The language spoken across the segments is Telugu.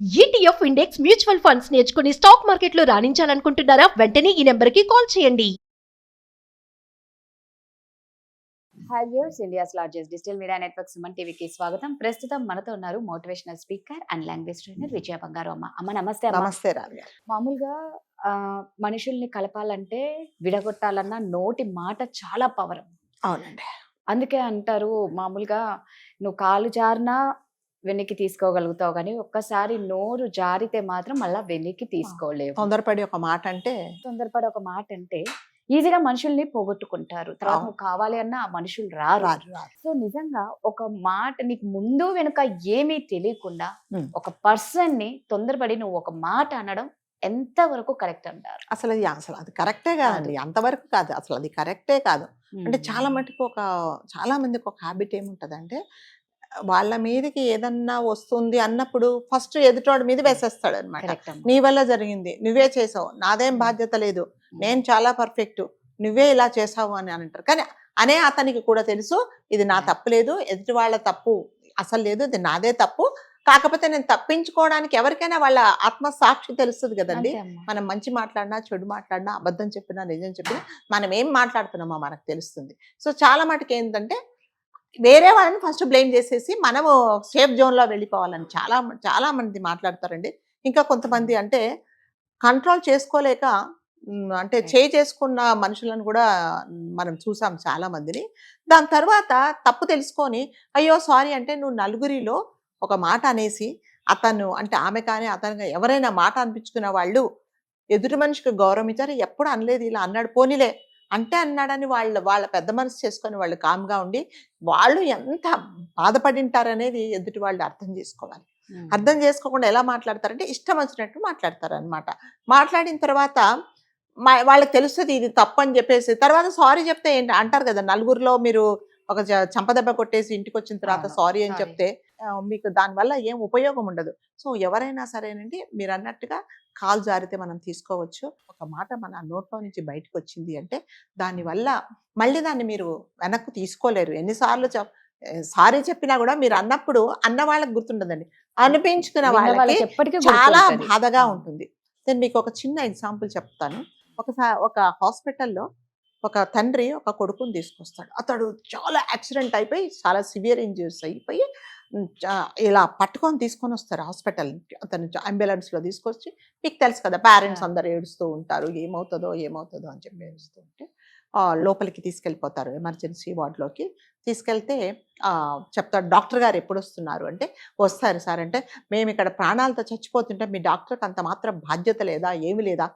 ఈటీఎఫ్ ఇండెక్స్ మ్యూచువల్ ఫండ్స్ నేర్చుకుని స్టాక్ మార్కెట్లో రాణించాలనుకుంటున్నారా? వెంటనే ఈ నెంబర్కి కాల్ చేయండి. Hi viewers, India's largest digital media network Suman టీవీకి స్వాగతం. ప్రస్తుతం మనతో ఉన్నారు motivational speaker and language trainer Vijaya Bangaru Amma. అమ్మ నమస్తే. నమస్తే రావి గారు. మామూలుగా మనుషుల్ని కలపాలంటే విడగొట్టాలన్న నోటి మాట చాలా పవర్. అవునండి. అందుకే అంటారు మామూలుగా నువ్వు కాలు జారినా వెనక్కి తీసుకోగలుగుతావు, కానీ ఒక్కసారి నోరు జారితే మాత్రం మళ్ళీ వెనక్కి తీసుకోలేవు. తొందరపడి ఒక మాట అంటే తొందరపడి ఒక మాట అంటే ఈజీగా మనుషుల్ని పోగొట్టుకుంటారు. తర్వాత నువ్వు కావాలి అన్న ఆ మనుషులు రారు. సో నిజంగా ఒక మాట నీకు ముందు వెనుక ఏమీ తెలియకుండా ఒక పర్సన్ ని తొందరపడి నువ్వు ఒక మాట అనడం ఎంత వరకు కరెక్ట్ అంటారు? అసలు అది కరెక్టే కాదండి, అంతవరకు కాదు, అసలు అది కరెక్టే కాదు. అంటే చాలా మటుకు చాలా మందికి ఒక హ్యాబిట్ ఏముంటదంటే, వాళ్ళ మీదకి ఏదన్నా వస్తుంది అన్నప్పుడు ఫస్ట్ ఎదుటోడి మీద వేసేస్తాడు అనమాట. నీ వల్ల జరిగింది, నువ్వే చేసావు, నాదేం బాధ్యత లేదు, నేను చాలా పర్ఫెక్ట్, నువ్వే ఇలా చేసావు అని అంటారు. కానీ అనే అతనికి కూడా తెలుసు ఇది నా తప్పు లేదు, ఎదుటి వాళ్ళ తప్పు అసలు లేదు, ఇది నాదే తప్పు. కాకపోతే నేను తప్పించుకోవడానికి ఎవరికైనా వాళ్ళ ఆత్మసాక్షి తెలుస్తుంది కదండి. మనం మంచి మాట్లాడినా చెడు మాట్లాడినా అబద్ధం చెప్పినా నిజం చెప్పినా మనం ఏం మాట్లాడుతున్నామో మనకు తెలుస్తుంది. సో చాలా మటుకు ఏంటంటే వేరే వాళ్ళని ఫస్ట్ బ్లేమ్ చేసేసి మనము సేఫ్ జోన్లో వెళ్ళిపోవాలని చాలా చాలా మంది మాట్లాడతారండి. ఇంకా కొంతమంది అంటే కంట్రోల్ చేసుకోలేక అంటే చేసుకున్న మనుషులను కూడా మనం చూసాం చాలా మందిని. దాని తర్వాత తప్పు తెలుసుకొని అయ్యో సారీ అంటే నువ్వు నలుగురిలో ఒక మాట అనేసి అతను అంటే ఆమె కానీ అతను ఎవరైనా మాట అనిపించుకున్న వాళ్ళు ఎదుటి మనిషికి గౌరవం ఇచ్చారు, ఎప్పుడు అనలేదు, ఇలా అన్నాడు పోనీలే అంటే అన్నాడని వాళ్ళ పెద్ద మనసు చేసుకొని వాళ్ళు కామ్గా ఉండి వాళ్ళు ఎంత బాధపడింటారనేది ఎదుటి వాళ్ళు అర్థం చేసుకోవాలి. అర్థం చేసుకోకుండా ఎలా మాట్లాడతారంటే ఇష్టం వచ్చినట్టు మాట్లాడతారు అనమాట. మాట్లాడిన తర్వాత వాళ్ళకి తెలుస్తుంది ఇది తప్పు అని చెప్పేసి తర్వాత సారీ చెప్తే ఏంటి అంటారు కదా, నలుగురిలో మీరు ఒక చంపదెబ్బ కొట్టేసి ఇంటికి వచ్చిన తర్వాత సారీ అని చెప్తే మీకు దానివల్ల ఏం ఉపయోగం ఉండదు. సో ఎవరైనా సరేనండి మీరు అన్నట్టుగా కాలు జారితే మనం తీసుకోవచ్చు. ఒక మాట మన నోట్లో నుంచి బయటకు వచ్చింది అంటే దానివల్ల మళ్ళీ దాన్ని మీరు వెనక్కు తీసుకోలేరు. ఎన్నిసార్లు సారీ చెప్పినా కూడా మీరు అన్నప్పుడు అన్న వాళ్ళకి గుర్తుండదండి, అనిపించుకున్న వాళ్ళకి చాలా బాధగా ఉంటుంది. నేను మీకు ఒక చిన్న ఎగ్జాంపుల్ చెప్తాను. ఒక హాస్పిటల్లో ఒక తండ్రి ఒక కొడుకుని తీసుకొస్తాడు. అతడు చాలా యాక్సిడెంట్ అయిపోయి చాలా సివియర్ ఇంజరీస్ అయిపోయి ఇలా పట్టుకొని తీసుకొని వస్తారు హాస్పిటల్. అతను అంబులెన్స్లో తీసుకొచ్చి, మీకు తెలుసు కదా పేరెంట్స్ అందరు ఏడుస్తూ ఉంటారు, ఏమవుతుందో ఏమవుతుందో అని చెప్పి ఏడుస్తూ ఉంటే లోపలికి తీసుకెళ్ళిపోతారు. ఎమర్జెన్సీ వార్డులోకి తీసుకెళ్తే చెప్తాడు డాక్టర్ గారు ఎప్పుడు వస్తున్నారు అంటే, వస్తారు సార్ అంటే, మేము ఇక్కడ ప్రాణాలతో చచ్చిపోతుంటే మీ డాక్టర్కి అంత మాత్రం బాధ్యత లేదా, ఏమి లేదా,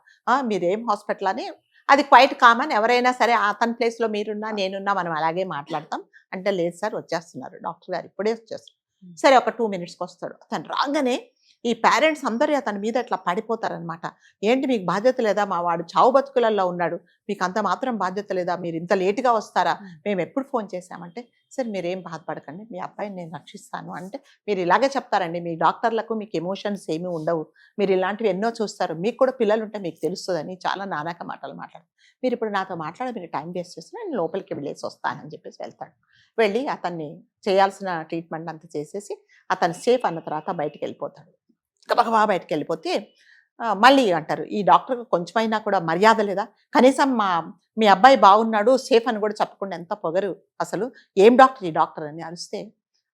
మీరేం హాస్పిటల్ అని. అది క్వైట్ కామన్, ఎవరైనా సరే అతని ప్లేస్లో మీరున్నా నేనున్నా మనం అలాగే మాట్లాడతాం. అంటే లేదు సార్ వచ్చేస్తున్నారు డాక్టర్ గారు ఇప్పుడే వచ్చేస్తారు. సరే ఒక 2 minutesకి వస్తాడు. అతను రాగానే ఈ పేరెంట్స్ అందరూ అతని మీద ఇట్లా పడిపోతారనమాట. ఏంటి మీకు బాధ్యత లేదా, మా వాడు చావు బతుకులలో ఉన్నాడు, మీకు అంత మాత్రం బాధ్యత లేదా, మీరు ఇంత లేటుగా వస్తారా, మేము ఎప్పుడు ఫోన్ చేశామంటే సరే మీరేం బాధపడకండి, మీ అబ్బాయిని నేను రక్షిస్తాను అంటే మీరు ఇలాగే చెప్తారండి. మీ డాక్టర్లకు మీకు ఎమోషన్స్ ఏమీ ఉండవు, మీరు ఇలాంటివి ఎన్నో చూస్తారు, మీకు కూడా పిల్లలు ఉంటే మీకు తెలుస్తుందని చాలా నానాక మాటలు మాట్లాడు. మీరు ఇప్పుడు నాతో మాట్లాడి మీరు టైం వేస్ట్ చేస్తే నేను లోపలికి వెళ్ళేసి వస్తానని చెప్పేసి వెళ్తాడు. వెళ్ళి అతన్ని చేయాల్సిన ట్రీట్మెంట్ అంతా చేసేసి అతను సేఫ్ అన్న తర్వాత బయటికి వెళ్ళిపోతాడు. గబగబా బయటకు వెళ్ళిపోతే మళ్ళీ అంటారు, ఈ డాక్టర్కి కొంచెమైనా కూడా మర్యాద లేదా, కనీసం మీ అబ్బాయి బాగున్నాడు సేఫ్ అని కూడా చెప్పకుండా ఎంత పొగరు అసలు, ఏం డాక్టర్ ఈ డాక్టర్ అని అరిస్తే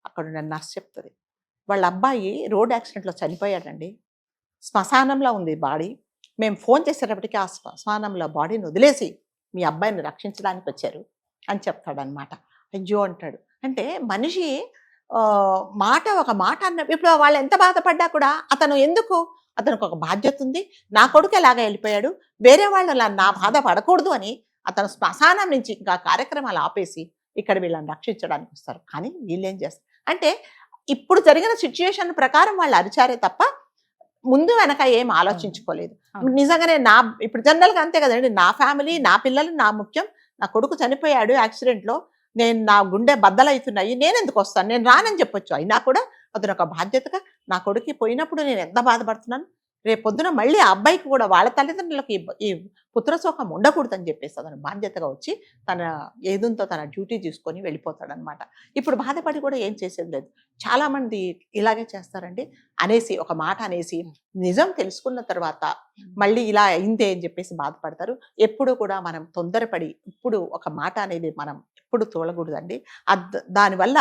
అక్కడ నర్స్ చెప్తుంది, వాళ్ళ అబ్బాయి రోడ్ యాక్సిడెంట్లో చనిపోయాడండి, శ్మశానంలో ఉంది బాడీ, మేము ఫోన్ చేసేటప్పటికి ఆ శ్మశానంలో బాడీని వదిలేసి మీ అబ్బాయిని రక్షించడానికి వచ్చారు అని చెప్తాడనమాట. అయ్యో అంటాడు. అంటే మనిషి ఒక మాట అన్న ఇప్పుడు వాళ్ళు ఎంత బాధపడ్డా కూడా అతనికి ఒక బాధ్యత ఉంది, నా కొడుకు ఎలాగ వెళ్ళిపోయాడు, వేరే వాళ్ళు నా బాధ పడకూడదు అని అతను శ్మశానం నుంచి ఇంకా కార్యక్రమాలు ఆపేసి ఇక్కడ వీళ్ళని రక్షించడానికి వస్తారు. కానీ వీళ్ళు ఏం చేస్తారు అంటే ఇప్పుడు జరిగిన సిచ్యుయేషన్ ప్రకారం వాళ్ళు అరిచారే తప్ప ముందు వెనక ఏం ఆలోచించుకోలేదు. నిజంగానే ఇప్పుడు జనరల్గా అంతే కదండి, నా ఫ్యామిలీ నా పిల్లలు నా ముఖ్యం, నా కొడుకు చనిపోయాడు యాక్సిడెంట్లో, నా గుండె బద్దలవుతున్నాయి, నేను ఎందుకు వస్తాను, నేను రానని చెప్పొచ్చు. అయినా కూడా అతను ఒక బాధ్యతగా నా కొడుకు పోయినప్పుడు నేను ఎంత బాధపడుతున్నాను, రేపు పొద్దున మళ్ళీ ఆ అబ్బాయికి కూడా వాళ్ళ తల్లిదండ్రులకి ఈ పుత్రశోకం ఉండకూడదని చెప్పేసి అతను బాధ్యతగా వచ్చి తన ఏదుంతో తన డ్యూటీ చూసుకొని వెళ్ళిపోతాడనమాట. ఇప్పుడు బాధపడి కూడా ఏం చేసేది లేదు. చాలా మంది ఇలాగే చేస్తారండి. అనేసి ఒక మాట అనేసి నిజం తెలుసుకున్న తర్వాత మళ్ళీ ఇలా అయిందే అని చెప్పేసి బాధపడతారు. ఎప్పుడు కూడా మనం తొందరపడి ఇప్పుడు ఒక మాట అనేది మనం ఎప్పుడు తోలకూడదండి. దానివల్ల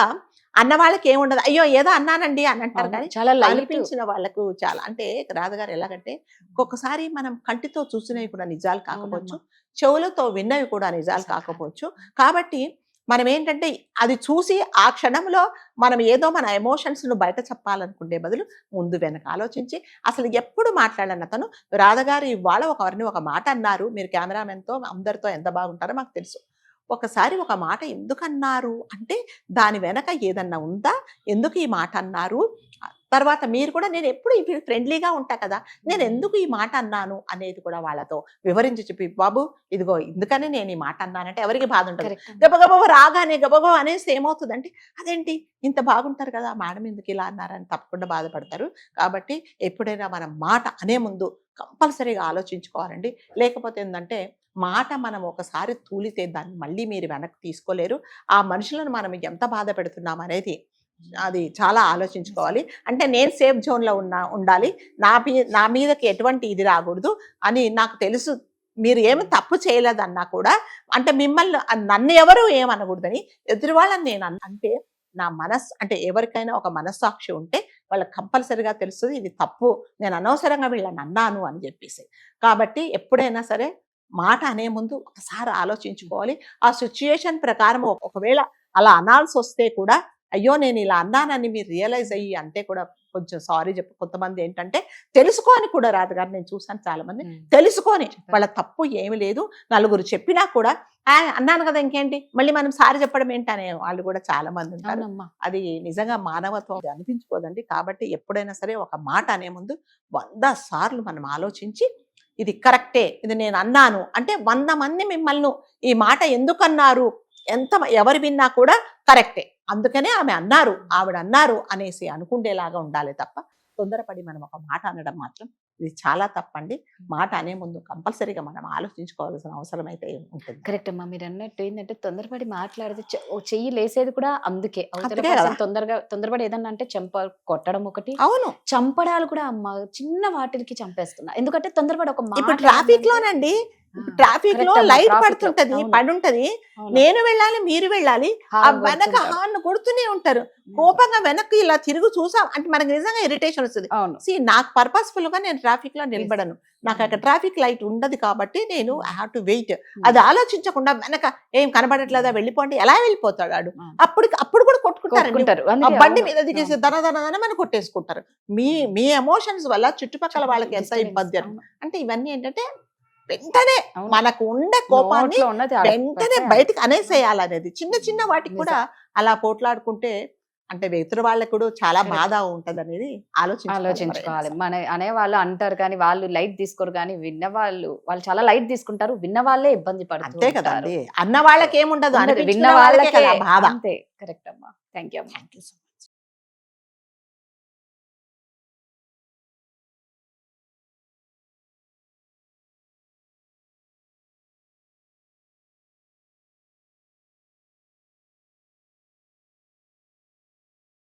అన్న వాళ్ళకి ఏముండదు, అయ్యో ఏదో అన్నానండి అని అంటారు. కానీ చాలా లైట్ అనిపించిన వాళ్ళకు చాలా అంటే రాధగారు ఎలాగంటే ఒక్కొక్కసారి మనం కంటితో చూసినవి కూడా నిజాలు కాకపోవచ్చు, చెవులతో విన్నవి కూడా నిజాలు కాకపోవచ్చు. కాబట్టి మనం ఏంటంటే అది చూసి ఆ క్షణంలో మనం ఏదో మన ఎమోషన్స్ ను బయట చెప్పాలనుకునే బదులు ముందు వెనక ఆలోచించి అసలు ఎప్పుడు మాట్లాడన్న తను రాధగారు ఇవాళ ఒకరిని ఒక మాట అన్నారు, మీరు కెమెరామెన్తో అందరితో ఎంత బాగుంటారో మాకు తెలుసు. ఒకసారి ఒక మాట ఎందుకు అన్నారు అంటే దాని వెనక ఏదన్నా ఉందా, ఎందుకు ఈ మాట అన్నారు, తర్వాత మీరు కూడా నేను ఎప్పుడు ఫ్రెండ్లీగా ఉంటా కదా, నేను ఎందుకు ఈ మాట అన్నాను అనేది కూడా వాళ్ళతో వివరించి చెప్పి, బాబు ఇదిగో ఎందుకని నేను ఈ మాట అన్నానంటే ఎవరికి బాధ ఉంటుంది. గబగబ రాగానే గబగబ అనేసి ఏమవుతుందంటే అదేంటి ఇంత బాగుంటారు కదా మేడం ఎందుకు ఇలా అన్నారని తప్పకుండా బాధపడతారు. కాబట్టి ఎప్పుడైనా మనం మాట అనే ముందు కంపల్సరీగా ఆలోచించుకోవాలండి. లేకపోతే ఏంటంటే మాట మనం ఒకసారి తూలితే దాన్ని మళ్ళీ మీరు వెనక్కి తీసుకోలేరు. ఆ మనుషులను మనం ఎంత బాధ పెడుతున్నాం అనేది అది చాలా ఆలోచించుకోవాలి. అంటే నేను సేఫ్ జోన్లో ఉండాలి, నా మీదకి ఎటువంటి ఇది రాకూడదు అని నాకు తెలుసు. మీరు ఏమి తప్పు చేయలేదన్నా కూడా అంటే మిమ్మల్ని నన్ను ఎవరు ఏమనకూడదని ఎదురు వాళ్ళని నేను అంటే నా మనస్సు అంటే ఎవరికైనా ఒక మనస్సాక్షి ఉంటే వాళ్ళకి కంపల్సరిగా తెలుస్తుంది ఇది తప్పు, నేను అనవసరంగా వీళ్ళని అన్నాను అని చెప్పేసి. కాబట్టి ఎప్పుడైనా సరే మాట అనే ముందు ఒకసారి ఆలోచించుకోవాలి. ఆ సిచ్యుయేషన్ ప్రకారం ఒకవేళ అలా అనాల్సి వస్తే కూడా అయ్యో నేను ఇలా అన్నానని మీరు రియలైజ్ అయ్యి అంటే కూడా కొంచెం సారీ చెప్పు. కొంతమంది ఏంటంటే తెలుసుకొని కూడా రాదుగారు, నేను చూసాను చాలా మంది తెలుసుకొని వాళ్ళ తప్పు ఏమి లేదు, నలుగురు చెప్పినా కూడా అన్నాను కదా ఇంకేంటి మళ్ళీ మనం సారీ చెప్పడం ఏంటనే వాళ్ళు కూడా చాలా మంది ఉంటారు. అది నిజంగా మానవత్వం అనిపించుకోదండి. కాబట్టి ఎప్పుడైనా సరే ఒక మాట అనే ముందు 100 సార్లు మనం ఆలోచించి ఇది కరెక్టే, ఇది నేను అన్నాను అంటే 100 మంది మిమ్మల్ని ఈ మాట ఎందుకు అన్నారు ఎవరు విన్నా కూడా కరెక్టే, అందుకనే ఆవిడ అన్నారు అనేసి అనుకుండేలాగా ఉండాలి తప్ప తొందరపడి మనం ఒక మాట అనడం మాత్రం ఇది చాలా తప్పండి. మాట అనే ముందు కంపల్సరీగా మనం ఆలోచించుకోవాల్సిన అవసరం అయితే ఉంటుంది. కరెక్ట్ అమ్మా, మీరు అన్నట్టు ఏంటంటే తొందరపడి మాట్లాడితే చెయ్యి లేసేది కూడా అందుకే. తొందరపడి ఏదన్నా అంటే కొట్టడం ఒకటి, అవును చంపడాలు కూడా అమ్మ చిన్న వాటికి చంపేస్తున్నా. ఎందుకంటే తొందరపడి ఒక ఇప్పుడు ట్రాఫిక్ లోనండి, ట్రాఫిక్ లో లైట్ పడుతుంటది పడుంటది, నేను వెళ్ళాలి మీరు వెళ్ళాలి, ఆ వెనక హార్న్ కొడుతూనే ఉంటారు. కోపంగా వెనక్కి ఇలా తిరుగు చూసాం అంటే మనకి నిజంగా ఇరిటేషన్ వస్తుంది. నాకు పర్పస్ఫుల్ గా నేను ట్రాఫిక్ లో నిలబడను, నాకు అక్కడ ట్రాఫిక్ లైట్ ఉండదు కాబట్టి నేను ఐ హావ్ టు వెయిట్. అది ఆలోచించకుండా వెనక ఏం కనబడట్లేదా వెళ్ళిపోండి, ఎలా వెళ్ళిపోతాడు వాడు, అప్పుడు కూడా కొట్టుకుంటారు. బండి మీద దిగేసి దనదన మనం కొట్టేసుకుంటారు. మీ ఎమోషన్స్ వల్ల చుట్టుపక్కల వాళ్ళకి ఎంత ఇబ్బంది అంటే ఇవన్నీ ఏంటంటే వెంటనే మనకు ఉండే కోపాన్ని వెంటనే బయటకు అనేసేయాలనేది. చిన్న చిన్న వాటికి కూడా అలా పోట్లాడుకుంటే అంటే ఎదురు వాళ్ళకి కూడా చాలా బాధ ఉంటది అనేది ఆలోచించుకోవాలి. మన అనేవాళ్ళు అంటారు కానీ వాళ్ళు లైట్ తీసుకోరు, కానీ వాళ్ళు చాలా లైట్ తీసుకుంటారు, విన్న వాళ్ళే ఇబ్బంది పడతారు. అంతే కదా, అన్న వాళ్ళకి ఏముండదు, విన్న వాళ్ళకే బాధ. అంతే, కరెక్ట్ అమ్మా. Thank you.